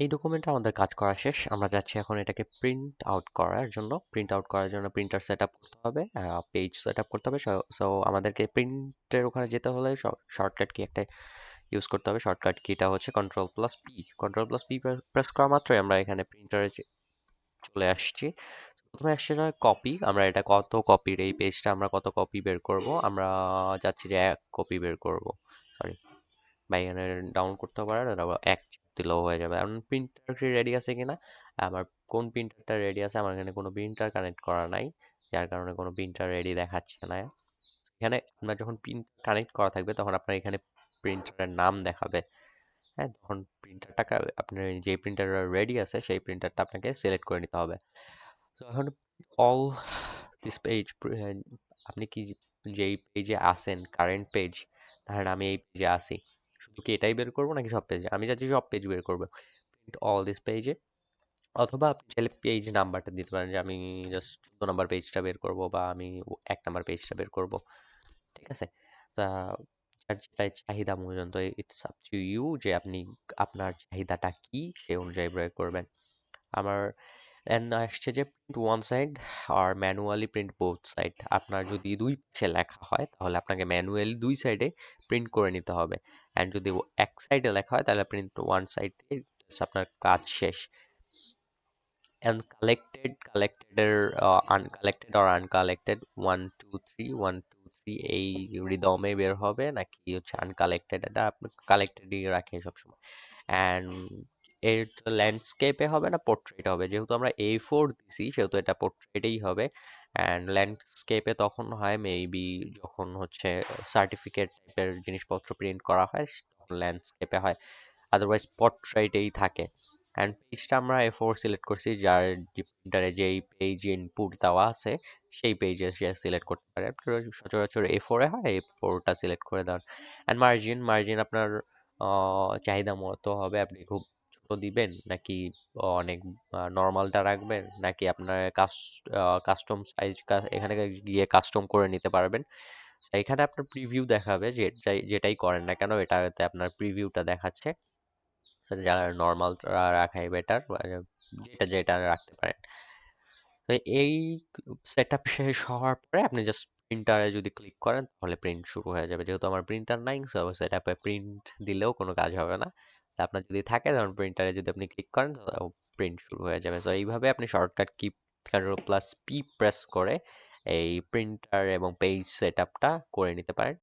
এই ডকুমেন্টে আমাদের কাজ করা শেষ। আমরা যাচ্ছি এখন এটাকে প্রিন্ট আউট করার জন্য। প্রিন্ট আউট করার জন্য প্রিন্টার সেট আপ করতে হবে, পেজ সেট আপ করতে হবে। সো আমাদেরকে প্রিন্টের ওখানে যেতে হলে শর্টকাট কি একটা ইউজ করতে হবে। শর্টকাট কিটা হচ্ছে ctrl+p। ctrl+p প্রেস করা মাত্রই আমরা এখানে প্রিন্টারে চলে আসছি। প্রথমে আসছে কপি। আমরা এটা কত কপির, এই পেজটা আমরা কত কপি বের করব। আমরা যাচ্ছি যে 1 কপি বের করব। সরি, বা এখানে ডাউন করতে পারেন, এক দিলেও হয়ে যাবে। এখন প্রিন্টার রেডি আছে কিনা, আমার কোন প্রিন্টারটা রেডি আছে, আমার এখানে কোনো প্রিন্টার কানেক্ট করা নাই, যার কারণে কোনো প্রিন্টার রেডি দেখাচ্ছে না। এখানে আপনার যখন প্রিন্টার কানেক্ট করা থাকবে তখন আপনার এখানে প্রিন্টারের নাম দেখাবে। হ্যাঁ, তখন প্রিন্টারটাকে আপনার যে প্রিন্টার রেডি আছে সেই প্রিন্টারটা আপনাকে সিলেক্ট করে নিতে হবে। তো এখন অল দিস পেজ, আপনি কি যেই পেজে আছেন, কারেন্ট পেজ, ধরেন আমি এই পেজে আছি, শুধু কি এটাই বের করবো নাকি সব পেজে? আমি চাচ্ছি সব পেজ বের করবো, প্রিন্ট অল দিস পেজে। অথবা আপনি চাইলে পেজ নাম্বারটা দিতে পারেন যে আমি জাস্ট 14 নম্বর পেজটা বের করব, বা আমি 1 নম্বর পেজটা বের করব। ঠিক আছে? তা যার যেটাই চাহিদা মূল্যায়ন, তো ইটস আপ টু ইউ যে আপনি আপনার চাহিদাটা কি সেই অনুযায়ী প্রয়োগ করবেন। আমার আসছে যে প্রিন্ট ওয়ান সাইড আর ম্যানুয়ালি প্রিন্ট বোথ সাইড। আপনার যদি দুই পাশে লেখা হয় তাহলে আপনাকে ম্যানুয়ালি দুই সাইডে প্রিন্ট করে নিতে হবে। অ্যান্ড যদি এক সাইডে লেখা হয় তাহলে প্রিন্ট ওয়ান সাইড দিয়ে আপনার কাজ শেষ। and collected এর uncollected or uncollected 1 2 3 1 2 3 এই রিদমে বের হবে, নাকি হচ্ছে আনকালেক্টেড, এটা আপনি কালেক্টেডই রাখে সবসময়। অ্যান্ড এর ল্যান্ডস্কেপে হবে না পোর্ট্রেট হবে, যেহেতু আমরা A4 দিছি সেহেতু এটা পোর্ট্রেটেই হবে। অ্যান্ড ল্যান্ডস্কেপে তখন হয় মেবি যখন হচ্ছে সার্টিফিকেট টাইপের জিনিসপত্র প্রিন্ট করা হয়, তখন ল্যান্ডস্কেপে হয়, আদারওয়াইজ পোর্ট্রেটেই থাকে। অ্যান্ড পেজটা আমরা A4 সিলেক্ট করছি, যার প্রিন্টারে যেই পেজ ইনপুট দেওয়া আছে সেই পেজে সে সিলেক্ট করতে পারে। সচরাচর A4 এ হয়, A4টা সিলেক্ট করে দেওয়ার। অ্যান্ড মার্জিন আপনার চাহিদা মতো হবে। আপনি খুব ছোট দিবেন নাকি অনেক নর্মালটা রাখবেন, নাকি আপনার কাস্টম সাইজ এখানে গিয়ে কাস্টম করে নিতে পারবেন। এখানে আপনার প্রিভিউ দেখাবে, যে যেটাই করেন না কেন এটাতে আপনার প্রিভিউটা দেখাচ্ছে। যারা নর্মাল রাখাই বেটার, যেটা যেটা রাখতে পারেন। তো এই সেট আপ শেষ হওয়ার পরে আপনি জাস্ট প্রিন্টারে যদি ক্লিক করেন তাহলে প্রিন্ট শুরু হয়ে যাবে। যেহেতু আমার প্রিন্টার নাই, সো সেট আপে প্রিন্ট দিলেও কোনো কাজ হবে না। তা আপনার যদি থাকে, তখন প্রিন্টারে যদি আপনি ক্লিক করেন প্রিন্ট শুরু হয়ে যাবে। সো এইভাবে আপনি শর্টকাট কি ctrl+p প্রেস করে এই প্রিন্টার এবং পেজ সেট আপটা করে নিতে পারেন।